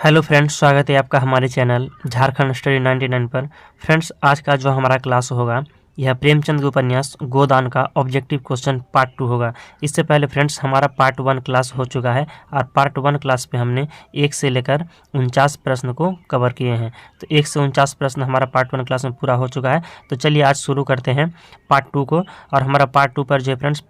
Hello friends, स्वागत है आपका हमारे चैनल झारखंड स्टडी 99 पर। फ्रेंड्स, आज का जो हमारा क्लास होगा यह प्रेमचंद के उपन्यास गोदान का ऑब्जेक्टिव क्वेश्चन पार्ट 2 होगा। इससे पहले फ्रेंड्स हमारा पार्ट 1 क्लास हो चुका है और पार्ट 1 क्लास पे हमने 1 से लेकर 49 प्रश्न को कवर किए हैं। तो 1 से 49 प्रश्न हमारा पार्ट 1 क्लास में पूरा हो चुका है। तो चलिए आज शुरू करते हैं पार्ट 2 को। और हमारा पार्ट 2 पर जो है फ्रेंड्स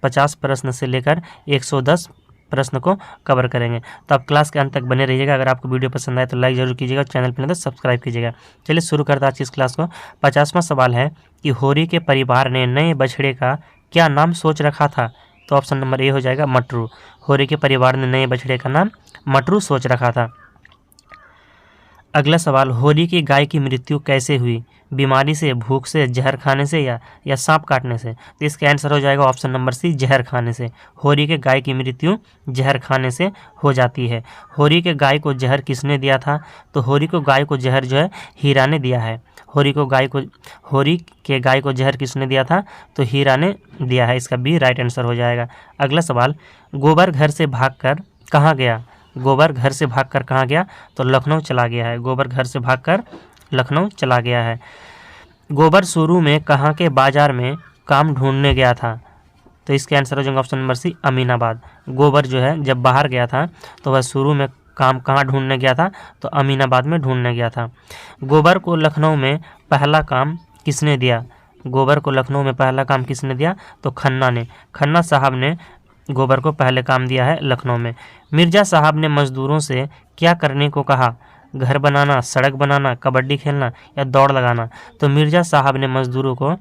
50 प्रश्न से लेकर 110 प्रश्न को कवर करेंगे। तो आप क्लास के अंत तक बने रहिएगा। अगर आपको वीडियो पसंद आए तो लाइक जरूर कीजिएगा, चैनल पर नहीं तो सब्सक्राइब कीजिएगा। चलिए शुरू करते हैं आज की इस क्लास को। 50वां सवाल है कि होरी के परिवार ने नए बछड़े का क्या नाम सोच रखा था? तो ऑप्शन नंबर ए हो जाएगा मटरू। होरी के परिवार ने नए बछड़े का नाम मटरू सोच रखा था। अगला सवाल, होरी की गाय की मृत्यु कैसे हुई? बीमारी से, भूख से, जहर खाने से या सांप काटने से? तो इसका आंसर हो जाएगा ऑप्शन नंबर सी, जहर खाने से। होरी के गाय की मृत्यु जहर खाने से हो जाती है। होरी के गाय को जहर किसने दिया था? तो होरी को गाय को जहर जो है हीरा ने दिया है। होरी के गाय को जहर किसने दिया था? तो हीरा ने दिया है। इसका बी राइट आंसर हो जाएगा। अगला सवाल, गोबर घर से भागकर कहाँ गया? गोबर घर से भागकर कहाँ गया? तो लखनऊ चला गया है। गोबर घर से भागकर लखनऊ चला गया है। गोबर शुरू में कहाँ के बाजार में काम ढूंढने गया था? तो इसके आंसर हो जाएगा ऑप्शन नंबर सी, अमीनाबाद। गोबर जो है जब बाहर गया था तो वह शुरू में काम कहाँ ढूंढने गया था? तो अमीनाबाद में ढूंढने गया था। गोबर को लखनऊ में पहला काम किसने दिया? गोबर को लखनऊ में पहला काम किसने दिया? तो खन्ना ने। खन्ना साहब ने गोबर को पहले काम दिया है लखनऊ में। मिर्जा साहब ने मजदूरों से क्या करने को कहा? घर बनाना, सड़क बनाना, कबड्डी खेलना या दौड़ लगाना? तो मिर्जा साहब ने मजदूरों को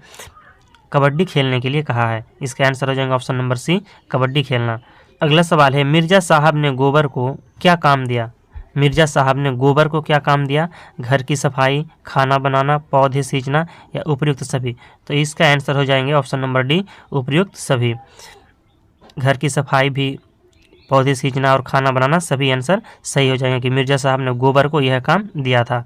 कबड्डी खेलने के लिए कहा है। इसका आंसर हो जाएगा ऑप्शन नंबर सी, कबड्डी खेलना। अगला सवाल है, मिर्जा साहब ने गोबर को क्या काम दिया? मिर्जा साहब ने गोबर को क्या काम दिया? घर की सफाई, खाना बनाना, पौधे सींचना या उपयुक्त सभी? तो इसका आंसर हो जाएंगे ऑप्शन नंबर डी, उपयुक्त सभी। घर की सफाई भी, पौधे सींचना और खाना बनाना सभी आंसर सही हो जाएंगे कि मिर्जा साहब ने गोबर को यह काम दिया था।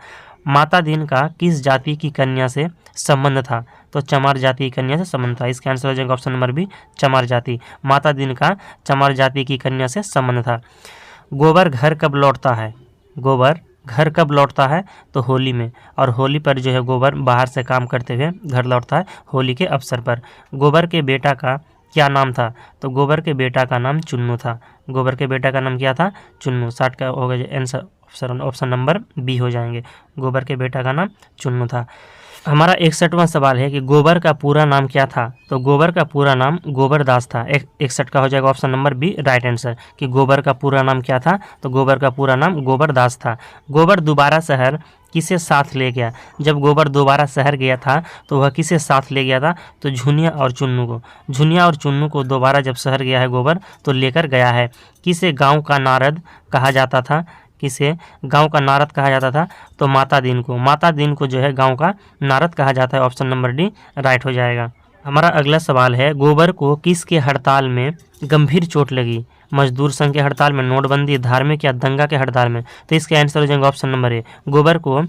माता दीन का किस जाति की कन्या से संबंध था? तो चमार जाति की कन्या से संबंध था। इसका आंसर हो जाएगा ऑप्शन नंबर बी, चमार जाति। माता दीन का चमार जाति की कन्या से संबंध था। गोबर घर कब लौटता है? गोबर घर कब लौटता है? तो होली में। और होली पर जो है गोबर बाहर से काम करते हुए घर लौटता है होली के अवसर पर। गोबर के बेटा का क्या नाम था? तो गोबर के बेटा का नाम चुन्नू था। गोबर के बेटा का नाम क्या था? चुन्नू। 60 का हो गया आंसर, ऑप्शन नंबर बी हो जाएंगे। गोबर के बेटा का नाम चुन्नू था। हमारा 61वां सवाल है कि गोबर का पूरा नाम क्या था? तो गोबर का पूरा नाम गोबरदास था। 61 का हो जाएगा option number B right answer कि गोबर का पूरा नाम क्या था? तो गोबर का पूरा नाम गोबरदास था। गोबर दोबारा शहर किसे साथ ले गया? जब गोबर दोबारा शहर गया था तो वह किसे साथ ले गया था? तो झुनिया और चुन्नू को। झुनिया और चुन्नू को दोबारा जब शहर गया है गोबर तो लेकर गया है। किसे गांव का नारद कहा जाता था? किसे गांव का नारद कहा जाता था? तो माता दीन को। माता दीन को जो है गांव का नारद कहा जाता है। ऑप्शन नंबर डी राइट हो जाएगा। हमारा अगला सवाल है, गोबर को किसके हड़ताल में गंभीर चोट लगी? मजदूर संघ के हड़ताल में, नोटबंदी, धार्मिक या दंगा के हड़ताल में? तो इसके आंसर हो जाएंगे ऑप्शन नंबर ए, गोबर को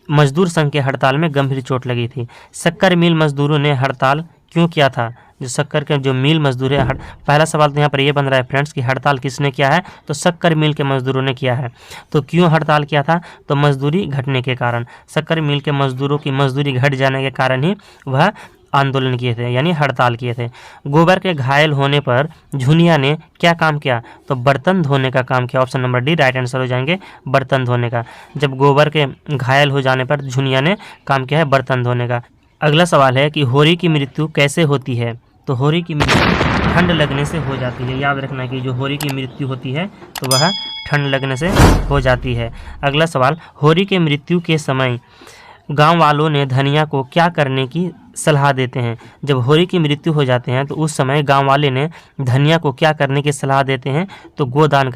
मजदूर संघ के हड़ताल में गंभीर चोट लगी थी। शक्कर मिल मजदूरों ने हड़ताल क्यों किया था? जो शक्कर के जो मिल मजदूर है, पहला सवाल तो यहाँ पर ये बन रहा है फ्रेंड्स कि हड़ताल किसने किया है? तो शक्कर मिल के मजदूरों ने किया है। तो क्यों हड़ताल किया था? तो मजदूरी घटने के कारण। शक्कर मिल के मजदूरों की मजदूरी घट जाने के कारण ही वह आंदोलन किए थे, यानी हड़ताल किए थे। गोबर के घायल होने पर झुनिया ने क्या काम किया? तो बर्तन धोने का काम किया। Option number D right answer हो जाएंगे, बर्तन धोने का। जब गोबर के घायल हो जाने पर झुनिया ने काम किया है बर्तन धोने का। अगला सवाल है कि होरी की मृत्यु कैसे होती है? तो होरी की मृत्यु ठंड लगने से हो जाती है। याद रखना कि जो होरी की मृत्यु होती है तो वह ठंड लगने से हो जाती है। अगला सवाल, होरी के मृत्यु के समय गांव वालों ने धनिया को क्या करने की सलाह देते हैं? जब होरी की मृत्यु हो जाते हैं तो उस समय गांव वाले ने धनिया को क्या करने की सलाह देते हैं? तो गोदान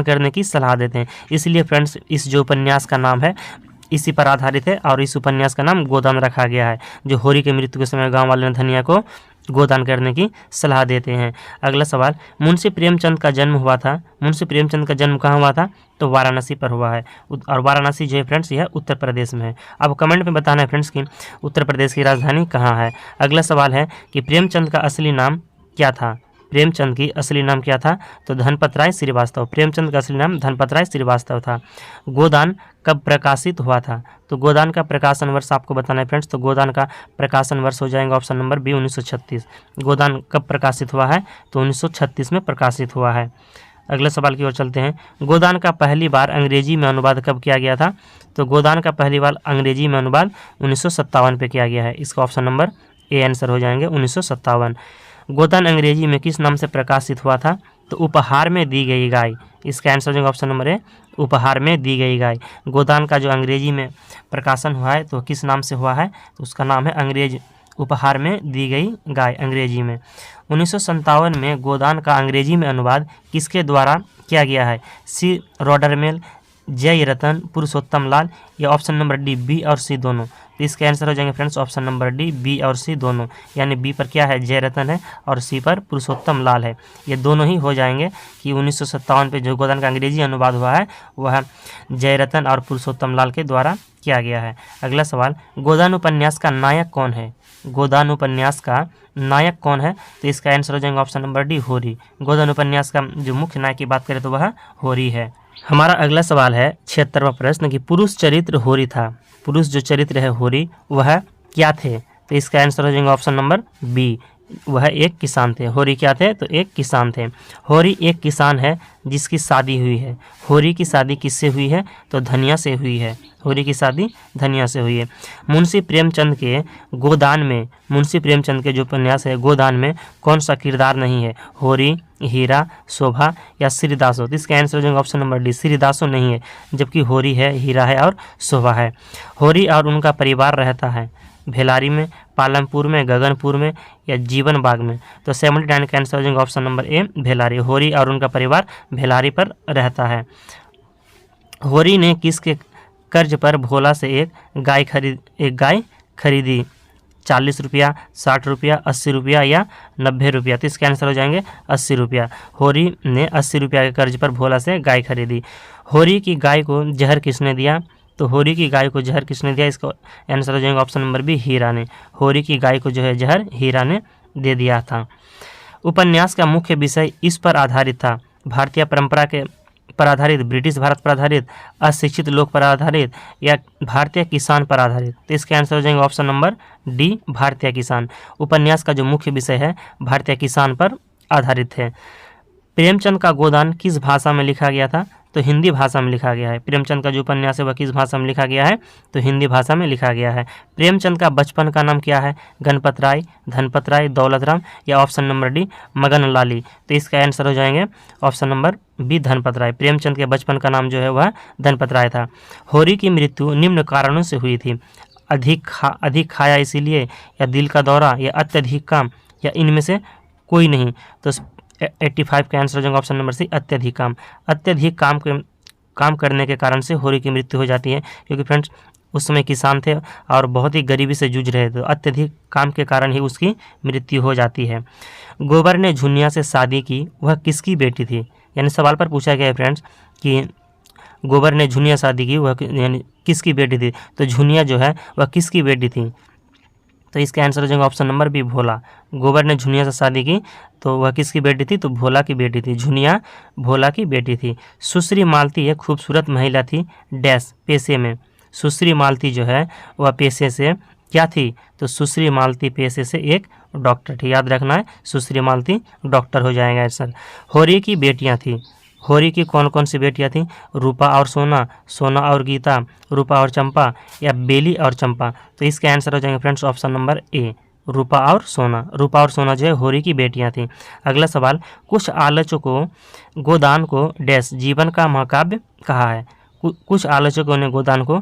करने की सलाह देते हैं। इसलिए फ्रेंड्स इस जो उपन्यास का नाम है इसी पर आधारित है और इस उपन्यास का नाम गोदान रखा गया है। जो होरी के मृत्यु के समय गांव वाले ने धनिया को गोदान करने की सलाह देते हैं। अगला सवाल, मुंशी प्रेमचंद का जन्म हुआ था। मुंशी प्रेमचंद का जन्म कहाँ हुआ था? तो वाराणसी पर हुआ है। और वाराणसी जो है फ्रेंड्स यह उत्तर प्रदेश में है। अब कमेंट में बताना है फ्रेंड्स कि उत्तर प्रदेश की राजधानी कहाँ है। अगला सवाल है कि प्रेमचंद का असली नाम क्या था? प्रेमचंद की असली नाम क्या था? तो धनपत राय श्रीवास्तव। प्रेमचंद का असली नाम धनपत राय श्रीवास्तव था। गोदान कब प्रकाशित हुआ था? तो गोदान का प्रकाशन वर्ष आपको बताना है फ्रेंड्स। तो गोदान का प्रकाशन वर्ष हो जाएगा ऑप्शन नंबर बी 1936। गोदान कब प्रकाशित हुआ है? तो 1936 में प्रकाशित हुआ है। अगले सवाल की ओर चलते हैं। गोदान का पहली बार अंग्रेजी में अनुवाद कब किया गया था? तो गोदान का पहली बार अंग्रेजी में अनुवाद 1957 पे किया गया है। इसका ऑप्शन नंबर ए आंसर हो जाएंगे 1957। गोदान अंग्रेजी में किस नाम से प्रकाशित हुआ था? तो उपहार में दी गई गाय। इसका आंसर हो जाएगा ऑप्शन नंबर ए, उपहार में दी गई गाय। गोदान का जो अंग्रेजी में प्रकाशन हुआ है तो किस नाम से हुआ है? तो उसका नाम है अंग्रेज उपहार में दी गई गाय अंग्रेजी में। 1957 में गोदान का अंग्रेजी में अनुवाद किसके द्वारा किया गया है? सी रॉडरमेल, जय रतन, पुरुषोत्तम लाल या ऑप्शन नंबर डी बी और सी दोनों। तो इसके आंसर हो जाएंगे friends option number D B और सी दोनों। यानी बी पर क्या है? जय रतन है और सी पर पुरुषोत्तम लाल है। ये दोनों ही हो जाएंगे कि 1957 पे जो गोदान का अंग्रेजी अनुवाद हुआ है वह जय रतन और पुरुषोत्तम लाल के द्वारा किया गया है। अगला सवाल, गोदान उपन्यास का नायक कौन है? गोदान उपन्यास का नायक कौन है? तो इसका आंसर हो जाएगा ऑप्शन नंबर डी होरी। गोदान उपन्यास का जो मुख्य नायक की बात करें तो वह होरी है। हमारा अगला सवाल है 76वां प्रश्न कि पुरुष चरित्र होरी था। पुरुष जो चरित्र है होरी वह क्या थे? तो इसका आंसर हो जाएगा ऑप्शन नंबर बी, वह एक किसान थे। होरी क्या थे? तो एक किसान थे। होरी एक किसान है जिसकी शादी हुई है। होरी की शादी किससे हुई है? तो धनिया से हुई है। होरी की शादी धनिया से हुई है। मुंशी प्रेमचंद के गोदान में, मुंशी प्रेमचंद के जो उपन्यास है गोदान में कौन सा किरदार नहीं है? होरी, हीरा, शोभा या श्रीदासो। तो इसका आंसर हो जाएगा ऑप्शन नंबर डी, श्रीदासो नहीं है, जबकि होरी है, हीरा है और शोभा है। होरी और उनका परिवार रहता है भेलारी में, पालमपुर में, गगनपुर में या जीवन बाग में। तो 79 का आंसर हो जाएगा ऑप्शन नंबर ए भेलारी। होरी और उनका परिवार भेलारी पर रहता है। होरी ने किसके कर्ज पर भोला से एक गाय खरीदी? 40 रुपया, 60 रुपया, 80 रुपया या 90 रुपया। तो इसके आंसर हो जाएंगे 80 रुपया। होरी ने 80 रुपया के कर्ज पर भोला से गाय खरीदी। होरी की गाय को जहर किसने दिया? तो होरी की गाय को जहर किसने दिया? इसका आंसर हो जाएगा ऑप्शन नंबर बी हीरा ने। होरी की गाय को जो है जहर हीरा ने दे दिया था। उपन्यास का मुख्य विषय इस पर आधारित था? भारतीय परंपरा के पर आधारित, ब्रिटिश भारत पर आधारित, अशिक्षित लोग पर आधारित या भारतीय किसान पर आधारित। तो इसके आंसर हो जाएंगे ऑप्शन नंबर डी भारतीय किसान। उपन्यास का जो मुख्य विषय है भारतीय किसान पर आधारित है। प्रेमचंद का गोदान किस भाषा में लिखा गया था? तो हिंदी भाषा में लिखा गया है। प्रेमचंद का जो उपन्यास है वह किस भाषा में लिखा गया है? तो हिंदी भाषा में लिखा गया है। प्रेमचंद का बचपन का नाम क्या है? गणपत राय, धनपत राय, दौलत राम या ऑप्शन नंबर डी मगन लाली। तो इसका आंसर हो जाएंगे ऑप्शन नंबर बी धनपत राय। प्रेमचंद के बचपन का नाम जो है वह धनपत राय था। होरी की मृत्यु निम्न कारणों से हुई थी? अधिक खाया इसीलिए, या दिल का दौरा, या अत्यधिक काम, या इनमें से कोई नहीं। तो 85 का आंसर हो जाएगा ऑप्शन नंबर सी अत्यधिक काम। अत्यधिक काम करने के कारण से होरी की मृत्यु हो जाती है, क्योंकि फ्रेंड्स उस समय किसान थे और बहुत ही गरीबी से जूझ रहे थे, तो अत्यधिक काम के कारण ही उसकी मृत्यु हो जाती है। गोबर ने झुनिया से शादी की, वह किसकी बेटी थी? यानी सवाल पर पूछा गया है फ्रेंड्स कि गोबर ने झुनिया शादी की, वह यानी किसकी बेटी थी? तो झुनिया जो है वह किसकी बेटी थी? तो इसका आंसर हो जाएगा ऑप्शन नंबर बी भोला। गोबर ने झुनिया से शादी की तो वह किसकी बेटी थी? तो भोला की बेटी थी। झुनिया भोला की बेटी थी। सुश्री मालती एक खूबसूरत महिला थी डैश पेशे में। सुश्री मालती जो है वह पेशे से क्या थी? तो सुश्री मालती पेशे से एक डॉक्टर थी। याद रखना है, सुश्री मालती डॉक्टर हो जाएगा आंसर। होरी की बेटियां थी। होरी की कौन कौन सी बेटियां थीं? रूपा और सोना, सोना और गीता, रूपा और चंपा या बेली और चंपा। तो इसके आंसर हो जाएंगे फ्रेंड्स ऑप्शन नंबर ए रूपा और सोना। रूपा और सोना जो है होरी की बेटियां थीं। अगला सवाल, कुछ आलोचकों गोदान को डैश जीवन का महाकाव्य कहा है? कुछ आलोचकों ने गोदान को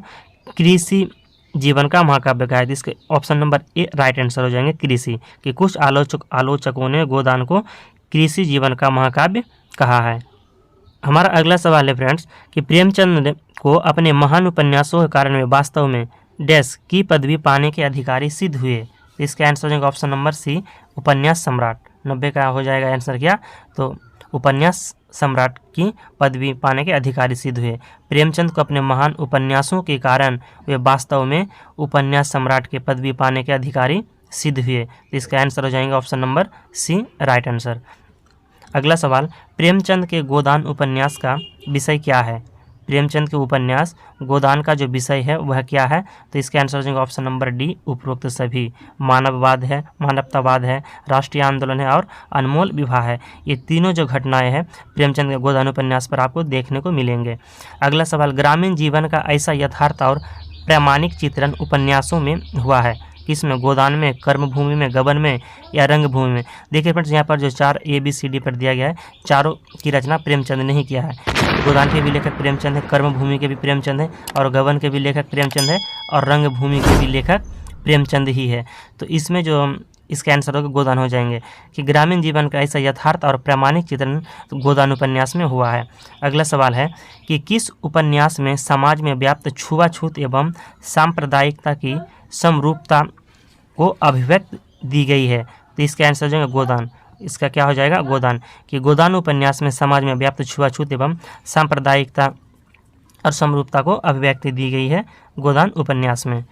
कृषि जीवन का महाकाव्य कहा है। इसके option number A right answer हो जाएंगे कृषि, कि कुछ आलोचकों ने गोदान को कृषि जीवन का महाकाव्य कहा है। हमारा अगला सवाल है फ्रेंड्स कि प्रेमचंद को अपने महान उपन्यासों के कारण में वास्तव में डैश की पदवी पाने के अधिकारी सिद्ध हुए। इसका आंसर हो जाएगा ऑप्शन नंबर सी उपन्यास सम्राट। 90 का हो जाएगा आंसर क्या? तो उपन्यास सम्राट की पदवी पाने के अधिकारी सिद्ध हुए। प्रेमचंद को अपने महान उपन्यासों के कारण वे वास्तव में उपन्यास सम्राट के पदवी पाने के अधिकारी सिद्ध हुए। तो इसका आंसर हो जाएगा option number C right answer. अगला सवाल, प्रेमचंद के गोदान उपन्यास का विषय क्या है? प्रेमचंद के उपन्यास गोदान का जो विषय है वह क्या है? तो इसका आंसर हो जाएगा ऑप्शन नंबर डी, उपरोक्त सभी। मानववाद है, मानवतावाद है, राष्ट्रीय आंदोलन है और अनमोल विवाह है। ये तीनों जो घटनाएं हैं प्रेमचंद के गोदान उपन्यास पर आपको देखने को मिलेंगे। अगला सवाल, ग्रामीण जीवन का ऐसा यथार्थ और प्रामाणिक चित्रण उपन्यासों में हुआ है? किसमें? गोदान में, कर्मभूमि में, गबन में या रंगभूमि में? देखिए फ्रेंड्स, यहाँ पर जो 4 ABCD पर दिया गया है, चारों की रचना प्रेमचंद ने ही किया है। गोदान के भी लेखक प्रेमचंद है, कर्मभूमि के भी प्रेमचंद है और गबन के भी लेखक प्रेमचंद है और रंगभूमि के भी लेखक प्रेमचंद ही है। तो इसमें जो इसका आंसर होगा गोदान हो जाएंगे कि ग्रामीण जीवन का ऐसा यथार्थ और प्रामाणिक चित्रण गोदान उपन्यास में हुआ है। अगला सवाल है कि किस उपन्यास में समाज में व्याप्त छुआछूत एवं सांप्रदायिकता की समरूपता को अभिव्यक्त दी गई है? तो इसका आंसर हो जाएगा गोदान। इसका क्या हो जाएगा? गोदान। कि गोदान उपन्यास में समाज में व्याप्त छुआछूत एवं सांप्रदायिकता और समरूपता को अभिव्यक्ति दी गई है गोदान उपन्यास में।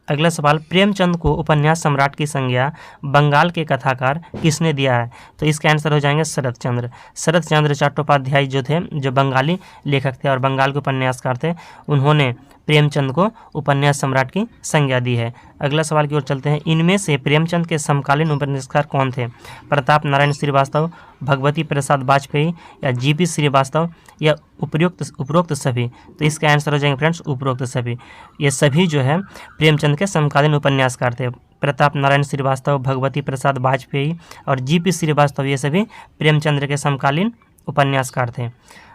अगला सवाल, प्रेमचंद को उपन्यास सम्राट की संज्ञा बंगाल के कथाकार किसने दिया है? तो इसका आंसर हो जाएंगे शरत चंद्र। शरत चंद्र चट्टोपाध्याय जो थे, जो बंगाली लेखक थे और बंगाल के उपन्यासकार थे, उन्होंने प्रेमचंद को उपन्यास सम्राट की संज्ञा दी है। अगला सवाल की ओर चलते हैं, इनमें से प्रेमचंद के समकालीन उपन्यासकार कौन थे? प्रताप नारायण श्रीवास्तव, भगवती प्रसाद वाजपेयी या GP श्रीवास्तव या उपरोक्त सभी? तो इसका आंसर हो जाएंगे फ्रेंड्स उपरोक्त सभी। ये सभी जो है प्रेमचंद के समकालीन उपन्यासकार थे। प्रताप नारायण श्रीवास्तव, भगवती प्रसाद वाजपेयी और GP श्रीवास्तव, ये सभी प्रेमचंद्र के समकालीन उपन्यासकार थे।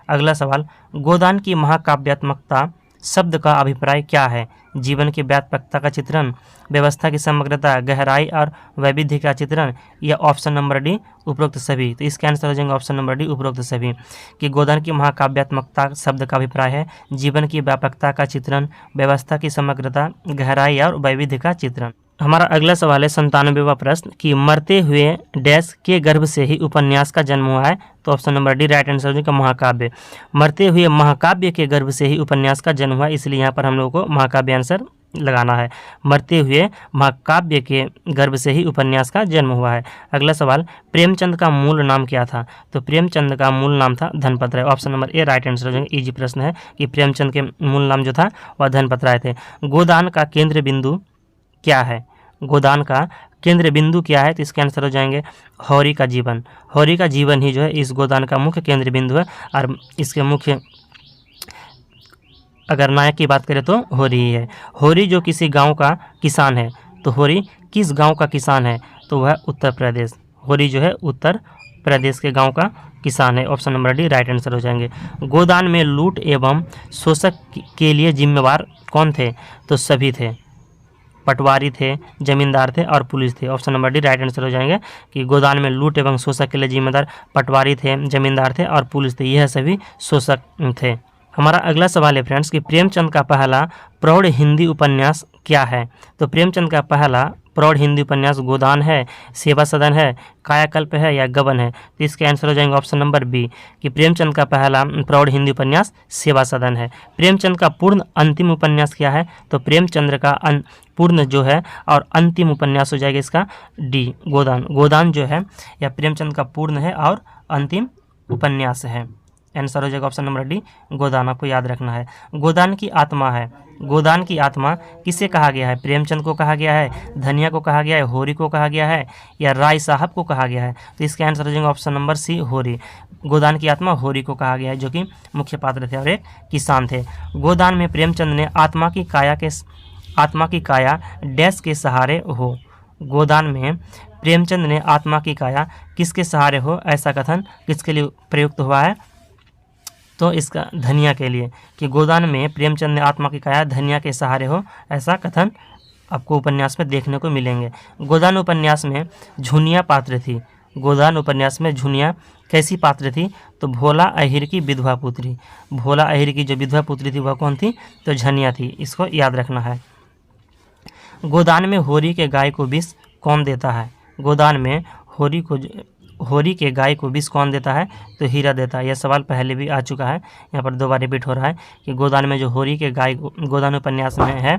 अगला सवाल, गोदान की महाकाव्यात्मकता शब्द का अभिप्राय क्या है? जीवन की व्यापकता का चित्रण, व्यवस्था की समग्रता, गहराई और वैविध्य का चित्रण या ऑप्शन नंबर डी, उपरोक्त सभी? तो इसका आंसर हो जाएंगे ऑप्शन नंबर डी, उपरोक्त सभी। कि गोदान की महाकाव्यात्मकता शब्द का अभिप्राय है जीवन की व्यापकता का चित्रण, व्यवस्था की समग्रता, गहराई और वैविध्य का चित्रण। हमारा अगला सवाल है 97वां प्रश्न कि मरते हुए डैश के गर्भ से ही उपन्यास का जन्म हुआ है? तो option number D right answer हो जाएगा महाकाव्य। मरते हुए महाकाव्य के गर्भ से ही उपन्यास का जन्म हुआ, इसलिए यहाँ पर हम लोगों को महाकाव्य आंसर लगाना है। मरते हुए महाकाव्य के गर्भ से ही उपन्यास का जन्म हुआ है। अगला सवाल, प्रेमचंद का मूल नाम क्या था? तो प्रेमचंद का मूल नाम था Dhanpat Rai. Option number A right answer हो जाएगा। इजी प्रश्न है कि प्रेमचंद के मूल नाम जो था वह धनपत राय थे। गोदान का केंद्र बिंदु क्या है? गोदान का केंद्र बिंदु क्या है? तो इसके आंसर हो जाएंगे होरी का जीवन। होरी का जीवन ही जो है इस गोदान का मुख्य केंद्र बिंदु है और इसके मुख्य अगर नायक की बात करें तो होरी ही है। होरी जो किसी गांव का किसान है, तो होरी किस गांव का किसान है? तो वह उत्तर प्रदेश। होरी जो है उत्तर प्रदेश के गांव का किसान है। Option number D right answer हो जाएंगे। गोदान में लूट एवं शोषक के लिए जिम्मेवार कौन थे? तो सभी थे, पटवारी थे, जमींदार थे और पुलिस थे। Option number D right answer हो जाएंगे कि गोदान में लूट एवं शोषक के लिए जिम्मेदार पटवारी थे, जमींदार थे और पुलिस थे, यह सभी शोषक थे। हमारा अगला सवाल है फ्रेंड्स कि प्रेमचंद का पहला प्रौढ़ हिंदी उपन्यास क्या है? तो प्रेमचंद का पहला प्रौढ़ हिंदी उपन्यास गोदान है, सेवा सदन है, कायाकल्प है या गबन है? तो इसके आंसर हो जाएंगे ऑप्शन नंबर बी कि प्रेमचंद का पहला प्रौढ़ हिंदी उपन्यास सेवा सदन है। प्रेमचंद का पूर्ण अंतिम उपन्यास क्या है? तो प्रेमचंद्र का पूर्ण जो है और अंतिम उपन्यास हो जाएगा इसका डी गोदान। गोदान जो है या प्रेमचंद का पूर्ण है और अंतिम उपन्यास है। आंसर हो जाएगा ऑप्शन नंबर डी गोदान, आपको याद रखना है। गोदान की आत्मा है। गोदान की आत्मा किसे कहा गया है? प्रेमचंद को कहा गया है, धनिया को कहा गया है, होरी को कहा गया है या राय साहब को कहा गया है? तो इसका आंसर हो जाएगा ऑप्शन नंबर सी होरी। गोदान की आत्मा होरी को कहा गया है जो कि मुख्य पात्र थे और एक किसान थे। गोदान में प्रेमचंद ने आत्मा की काया डैश के सहारे हो। गोदान में प्रेमचंद ने आत्मा की काया किसके सहारे हो, ऐसा कथन किसके लिए प्रयुक्त हुआ है? तो इसका धनिया के लिए, कि गोदान में प्रेमचंद ने आत्मा की काया धनिया के सहारे हो, ऐसा कथन आपको उपन्यास में देखने को मिलेंगे। गोदान उपन्यास में झुनिया पात्र थी। गोदान उपन्यास में झुनिया कैसी पात्र थी? तो भोला अहिर की विधवा पुत्री। भोला अहिर की जो विधवा पुत्री थी वह कौन थी? तो झनिया थी, इसको याद रखना है। गोदान में होरी के गाय को विष कौन देता है? गोदान में होरी के गाय को विष कौन देता है? तो हीरा देता है। यह सवाल पहले भी आ चुका है, यहाँ पर दोबारा रिपीट हो रहा है कि गोदान में जो होरी के गाय, गोदान उपन्यास में है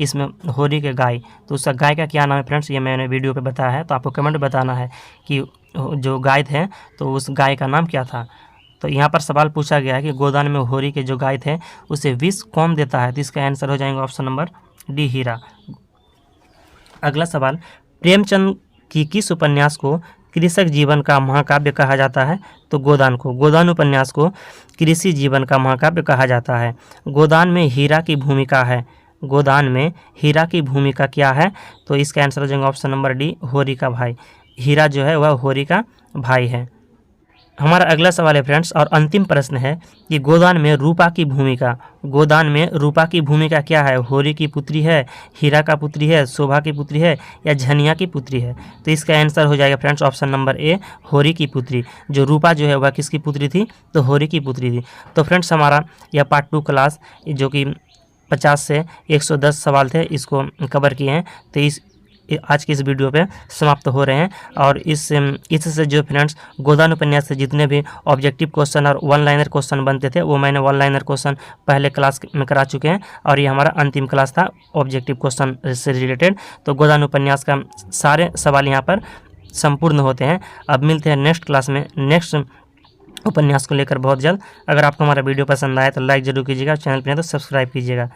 इसमें होरी के गाय, तो उसका गाय का क्या नाम है फ्रेंड्स? ये मैंने वीडियो पे बताया है, तो आपको कमेंट बताना है कि जो गाय थे तो उस गाय का नाम क्या था। तो यहाँ पर सवाल पूछा गया है कि गोदान में होरी के जो गाय थे उसे विष कौन देता है, तो इसका आंसर हो जाएगा ऑप्शन नंबर डी, हीरा। अगला सवाल, प्रेमचंद की किस उपन्यास को कृषक जीवन का महाकाव्य कहा जाता है, तो गोदान को। गोदान उपन्यास को कृषि जीवन का महाकाव्य कहा जाता है। गोदान में हीरा की भूमिका है, गोदान में हीरा की भूमिका क्या है, तो इसका आंसर हो जाएगा ऑप्शन नंबर डी, होरी का भाई। हीरा जो है वह होरी का भाई है। हमारा अगला सवाल है फ्रेंड्स और अंतिम प्रश्न है कि गोदान में रूपा की भूमिका, गोदान में रूपा की भूमिका क्या है, होरी की पुत्री है, हीरा का पुत्री है, शोभा की पुत्री है या झनिया की पुत्री है, तो इसका आंसर हो जाएगा फ्रेंड्स ऑप्शन नंबर ए, होरी की पुत्री। जो रूपा जो है वह किसकी पुत्री थी, तो होरी की पुत्री थी। तो फ्रेंड्स हमारा यह पार्ट 2 क्लास जो कि 50 से 110 सवाल थे इसको कवर किए हैं। तो आज की इस वीडियो पे समाप्त हो रहे हैं। और इससे जो फ्रेंड्स गोदान उपन्यास से जितने भी ऑब्जेक्टिव क्वेश्चन और वन लाइनर क्वेश्चन बनते थे वो मैंने वन लाइनर क्वेश्चन पहले क्लास में करा चुके हैं और ये हमारा अंतिम क्लास था ऑब्जेक्टिव क्वेश्चन से रिलेटेड। तो गोदान उपन्यास का सारे सवाल यहाँ पर संपूर्ण होते हैं। अब मिलते हैं नेक्स्ट क्लास में नेक्स्ट उपन्यास को लेकर बहुत जल्द। अगर आपको हमारा वीडियो पसंद आया तो लाइक जरूर कीजिएगा, चैनल पर नहीं तो सब्सक्राइब कीजिएगा।